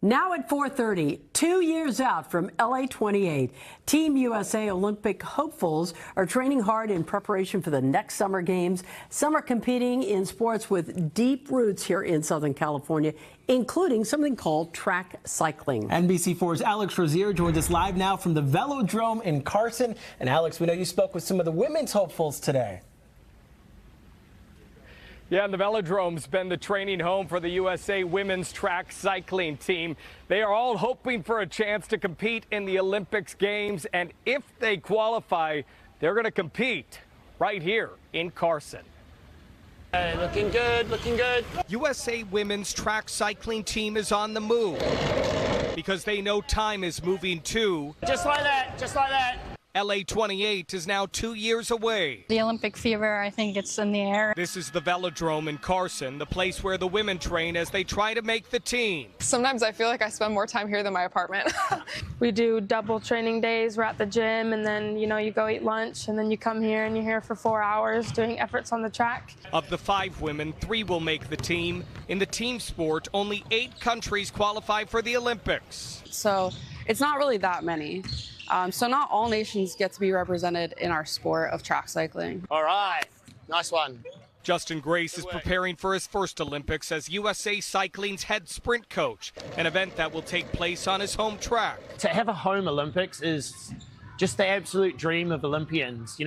Now at 4:30, 2 years out from LA28, Team USA Olympic hopefuls are training hard in preparation for the next Summer Games. Some are competing in sports with deep roots here in Southern California, including something called track cycling. NBC4's Alex Rozier joins us live now from the Velodrome in Carson. And Alex, we know you spoke with some of the women's hopefuls today. Yeah, and the Velodrome's been the training home for the USA women's track cycling team. They are all hoping for a chance to compete in the Olympics Games, and if they qualify, they're going to compete right here in Carson. Hey, looking good, looking good. USA women's track cycling team is on the move because they know time is moving too. Just like that, just like that. LA28 is now 2 years away. The Olympic fever, I think it's in the air. This is the Velodrome in Carson, the place where the women train as they try to make the team. Sometimes I feel like I spend more time here than my apartment. We do double training days. We're at the gym, and then, you go eat lunch, and then you come here and you're here for 4 hours doing efforts on the track. Of the 5 women, 3 will make the team. In the team sport, only 8 countries qualify for the Olympics. So it's not really that many. So not all nations get to be represented in our sport of track cycling. All right, nice one. Justin Grace is preparing for his first Olympics as USA Cycling's head sprint coach, an event that will take place on his home track. To have a home Olympics is just the absolute dream of Olympians.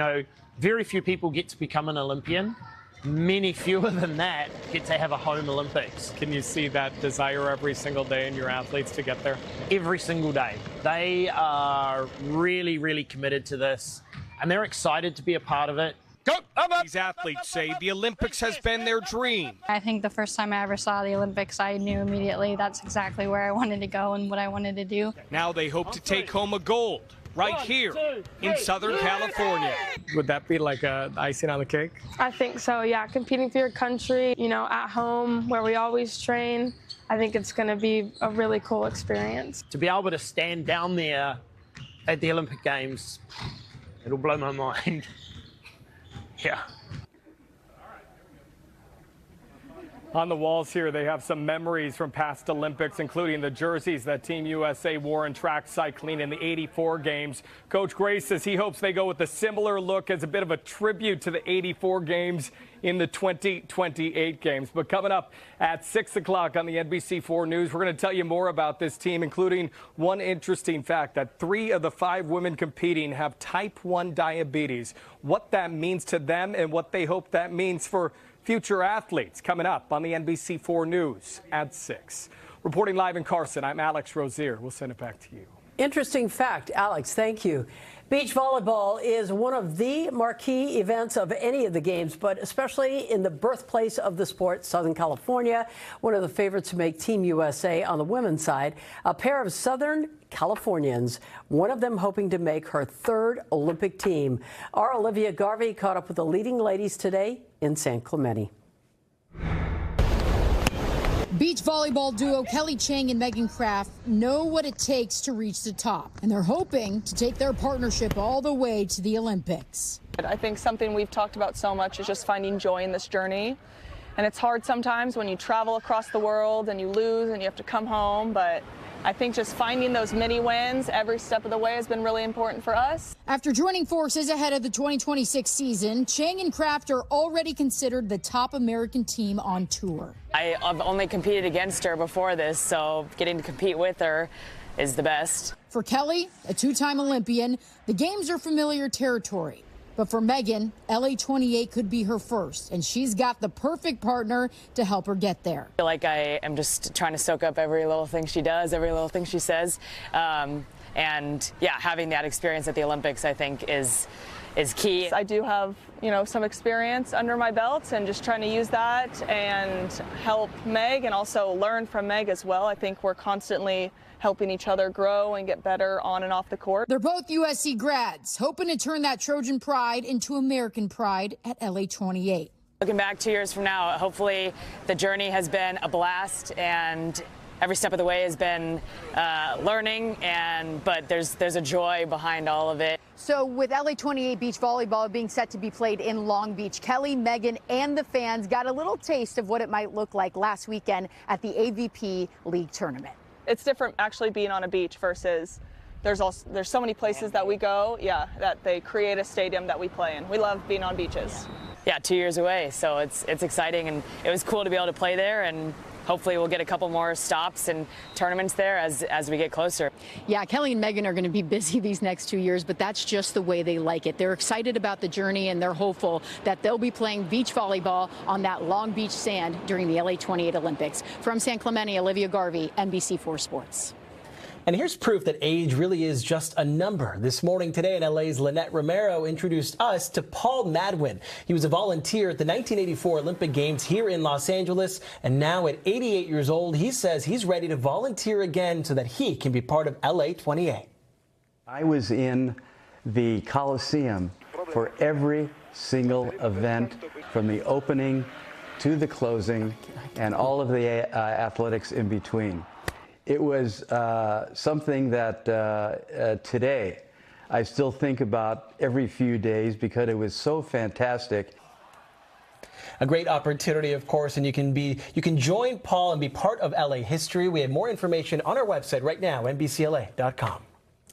Very few people get to become an Olympian. Many fewer than that get to have a home Olympics. Can you see that desire every single day in your athletes to get there? Every single day. They are really, really committed to this, and they're excited to be a part of it. Go! These athletes say the Olympics has been their dream. I think the first time I ever saw the Olympics, I knew immediately that's exactly where I wanted to go and what I wanted to do. Now they hope to take home a gold right here in Southern California. Would that be like a icing on the cake? I think so, yeah. Competing for your country, at home where we always train, I think it's going to be a really cool experience. To be able to stand down there at the Olympic Games, it'll blow my mind. Yeah. On the walls here, they have some memories from past Olympics, including the jerseys that Team USA wore in track cycling in the '84 Games. Coach Grace says he hopes they go with a similar look as a bit of a tribute to the '84 Games in the 2028 Games. But coming up at 6 o'clock on the NBC4 News, we're going to tell you more about this team, including one interesting fact that 3 of the 5 women competing have type 1 diabetes. What that means to them and what they hope that means for future athletes, coming up on the NBC4 News at 6. Reporting live in Carson, I'm Alex Rozier. We'll send it back to you. Interesting fact, Alex, thank you. Beach volleyball is one of the marquee events of any of the games, but especially in the birthplace of the sport, Southern California, one of the favorites to make Team USA on the women's side. A pair of Southern Californians, one of them hoping to make her 3rd Olympic team. Our Olivia Garvey caught up with the leading ladies today in San Clemente. Beach volleyball duo Kelly Chang and Megan Kraft know what it takes to reach the top, and they're hoping to take their partnership all the way to the Olympics. I think something we've talked about so much is just finding joy in this journey. And it's hard sometimes when you travel across the world and you lose and you have to come home, but I think just finding those mini wins every step of the way has been really important for us. After joining forces ahead of the 2026 season, Chang and Kraft are already considered the top American team on tour. I've only competed against her before this, so getting to compete with her is the best. For Kelly, a 2-time Olympian, the games are familiar territory. But for Megan, LA28 could be her first, and she's got the perfect partner to help her get there. I feel like I am just trying to soak up every little thing she does, every little thing she says. And yeah, having that experience at the Olympics, I think, is key. I do have, some experience under my belt, and just trying to use that and help Meg and also learn from Meg as well. I think we're constantly helping each other grow and get better on and off the court. They're both USC grads, hoping to turn that Trojan pride into American pride at LA28. Looking back 2 years from now, hopefully the journey has been a blast, and every step of the way has been learning, but there's a joy behind all of it. So with LA28 beach volleyball being set to be played in Long Beach, Kelly, Megan, and the fans got a little taste of what it might look like last weekend at the AVP League tournament. it's different actually being on a beach versus there's so many places that we go, that they create a stadium that we play in. We love being on beaches. Yeah, 2 years away, so it's exciting, and it was cool to be able to play there, and hopefully we'll get a couple more stops and tournaments there as we get closer. Yeah, Kelly and Megan are going to be busy these next 2 years, but that's just the way they like it. They're excited about the journey, and they're hopeful that they'll be playing beach volleyball on that Long Beach sand during the LA28 Olympics. From San Clemente, Olivia Garvey, NBC4 Sports. And here's proof that age really is just a number. This morning today in LA's Lynette Romero introduced us to Paul Madwin. He was a volunteer at the 1984 Olympic Games here in Los Angeles, and now at 88 years old, he says he's ready to volunteer again so that he can be part of LA28. I was in the Coliseum for every single event, from the opening to the closing and all of the athletics in between. It was something that today I still think about every few days because it was so fantastic. A great opportunity, of course, and you can join Paul and be part of LA history. We have more information on our website right now, NBCLA.com.